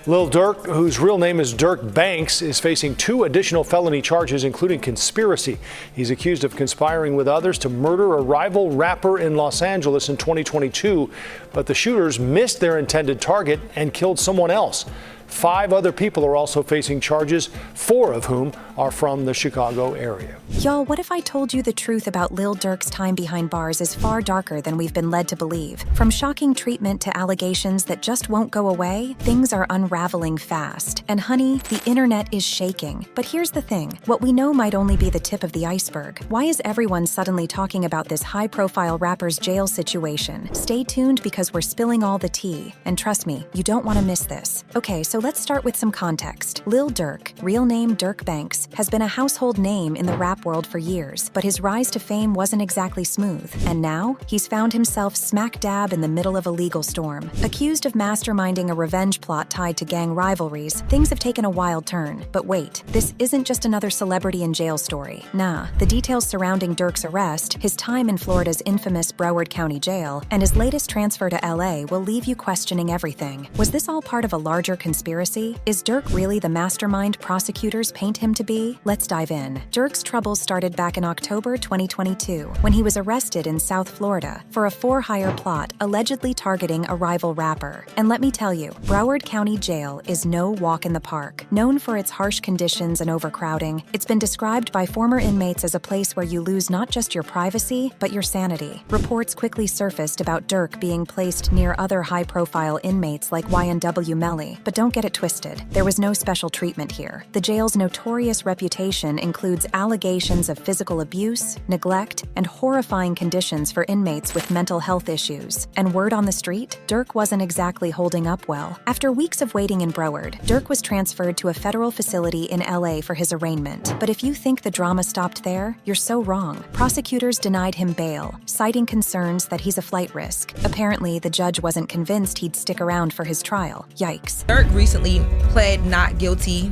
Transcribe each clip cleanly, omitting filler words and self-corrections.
Lil Durk, whose real name is Dirk Banks, is facing 2 additional felony charges, including conspiracy. He's accused of conspiring with others to murder a rival rapper in Los Angeles in 2022, but the shooters missed their intended target and killed someone else. 5 other people are also facing charges, 4 of whom are from the Chicago area. Y'all, what if I told you the truth about Lil Durk's time behind bars is far darker than we've been led to believe? From shocking treatment to allegations that just won't go away, things are unraveling fast. And honey, the internet is shaking. But here's the thing, what we know might only be the tip of the iceberg. Why is everyone suddenly talking about this high-profile rapper's jail situation? Stay tuned because we're spilling all the tea. And trust me, you don't want to miss this. Okay, so let's start with some context. Lil Durk, real name Dirk Banks, has been a household name in the rap world for years, but his rise to fame wasn't exactly smooth. And now, he's found himself smack dab in the middle of a legal storm. Accused of masterminding a revenge plot tied to gang rivalries, things have taken a wild turn. But wait, this isn't just another celebrity in jail story. Nah, the details surrounding Durk's arrest, his time in Florida's infamous Broward County Jail, and his latest transfer to LA will leave you questioning everything. Was this all part of a larger conspiracy? Is Durk really the mastermind prosecutors paint him to be? Let's dive in. Durk's troubles started back in October 2022, when he was arrested in South Florida for a for-hire plot allegedly targeting a rival rapper. And let me tell you, Broward County Jail is no walk in the park. Known for its harsh conditions and overcrowding, it's been described by former inmates as a place where you lose not just your privacy, but your sanity. Reports quickly surfaced about Durk being placed near other high-profile inmates like YNW Melly, but don't get it twisted. There was no special treatment here. The jail's notorious reputation includes allegations of physical abuse, neglect, and horrifying conditions for inmates with mental health issues. And word on the street, Durk wasn't exactly holding up well. After weeks of waiting in Broward, Durk was transferred to a federal facility in LA for his arraignment. But if you think the drama stopped there, you're so wrong. Prosecutors denied him bail, citing concerns that he's a flight risk. Apparently, the judge wasn't convinced he'd stick around for his trial. Yikes. Durk recently pled not guilty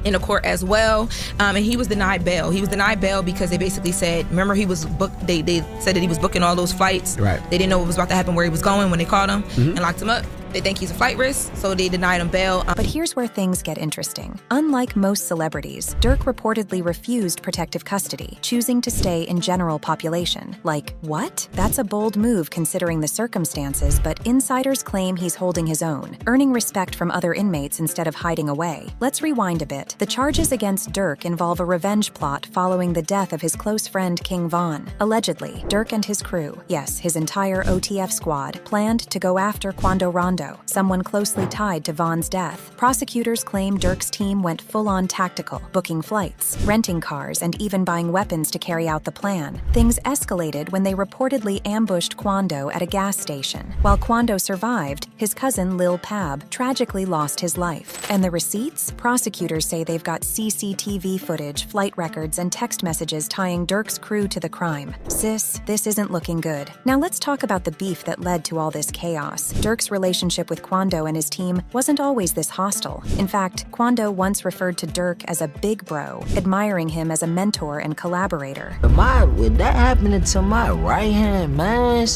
in a court as well, and he was denied bail. He was denied bail because they basically said, remember he was booked, they said that he was booking all those flights. Right. They didn't know what was about to happen, where he was going when they caught him and locked him up. They think he's a flight risk, so they denied him bail. But here's where things get interesting. Unlike most celebrities, Durk reportedly refused protective custody, choosing to stay in general population. Like, what? That's a bold move considering the circumstances, but insiders claim he's holding his own, earning respect from other inmates instead of hiding away. Let's rewind a bit. The charges against Durk involve a revenge plot following the death of his close friend King Von. Allegedly, Durk and his crew, yes, his entire OTF squad, planned to go after Quando Rondo, someone closely tied to Von's death. Prosecutors claim Durk's team went full-on tactical, booking flights, renting cars, and even buying weapons to carry out the plan. Things escalated when they reportedly ambushed Quando at a gas station. While Quando survived, his cousin Lil Pab tragically lost his life. And the receipts? Prosecutors say they've got CCTV footage, flight records, and text messages tying Durk's crew to the crime. Sis, this isn't looking good. Now let's talk about the beef that led to all this chaos. Durk's relationship with Quando and his team wasn't always this hostile. In fact, Quando once referred to Durk as a big bro, admiring him as a mentor and collaborator. With that happening to my right hand, man,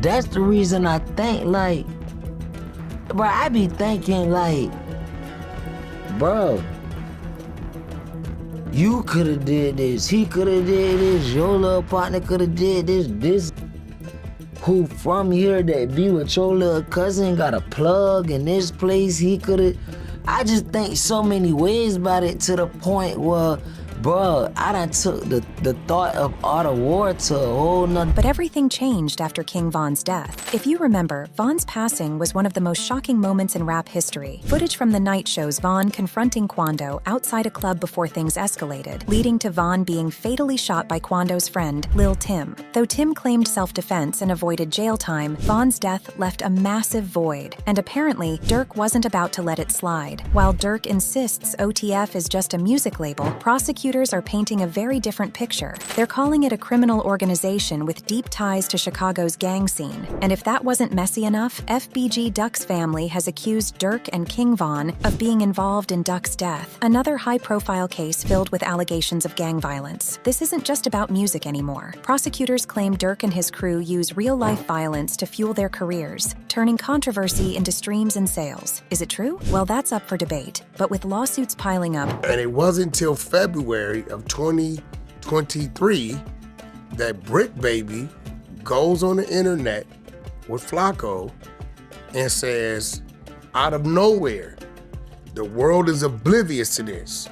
that's the reason I think, like, bro, I be thinking, like, bro, you coulda did this, he coulda did this, your little partner coulda did this. Who from here that be with your little cousin got a plug in this place, he coulda. I just think so many ways about it to the point where, bro, I done took the thought of art of war to a whole nother. But everything changed after King Von's death. If you remember, Von's passing was one of the most shocking moments in rap history. Footage from the night shows Von confronting Quando outside a club before things escalated, leading to Von being fatally shot by Quando's friend, Lil Tim. Though Tim claimed self-defense and avoided jail time, Von's death left a massive void. And apparently, Durk wasn't about to let it slide. While Durk insists OTF is just a music label, prosecutors prosecutors are painting a very different picture. They're calling it a criminal organization with deep ties to Chicago's gang scene. And if that wasn't messy enough, FBG Duck's family has accused Durk and King Von of being involved in Duck's death, another high-profile case filled with allegations of gang violence. This isn't just about music anymore. Prosecutors claim Durk and his crew use real-life violence to fuel their careers, turning controversy into streams and sales. Is it true? Well, that's up for debate. But with lawsuits piling up, and it wasn't until February of 2023 that Brick Baby goes on the internet with Flacco and says, out of nowhere, the world is oblivious to this.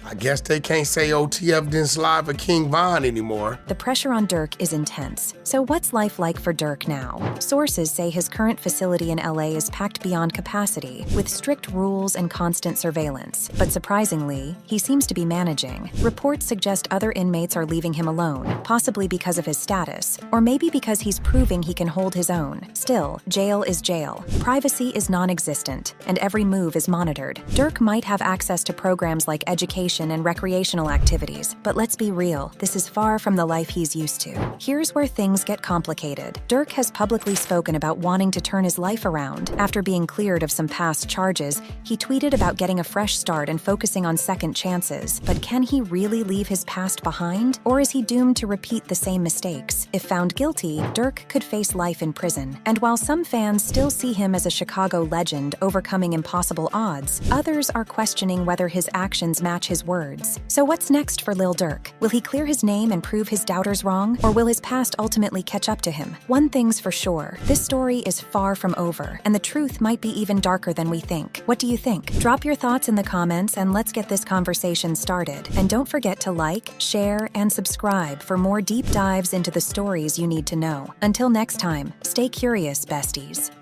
I guess they can't say OTF didn't slide for King Von anymore. the pressure on Durk is intense. So what's life like for Durk now? Sources say his current facility in LA is packed beyond capacity, with strict rules and constant surveillance. But surprisingly, he seems to be managing. Reports suggest other inmates are leaving him alone, possibly because of his status, or maybe because he's proving he can hold his own. Still, jail is jail. Privacy is non-existent, and every move is monitored. Durk might have access to programs like education and recreational activities, but let's be real, this is far from the life he's used to. Here's where things get complicated. Durk has publicly spoken about wanting to turn his life around. After being cleared of some past charges, he tweeted about getting a fresh start and focusing on second chances. But can he really leave his past behind? Or is he doomed to repeat the same mistakes? If found guilty, Durk could face life in prison. And while some fans still see him as a Chicago legend overcoming impossible odds, others are questioning whether his actions match his words. So what's next for Lil Durk? Will he clear his name and prove his doubters wrong? Or will his past ultimately catch up to him? One thing's for sure, this story is far from over, and the truth might be even darker than we think. What do you think? Drop your thoughts in the comments and let's get this conversation started. And don't forget to like, share, and subscribe for more deep dives into the stories you need to know. Until next time, stay curious, besties.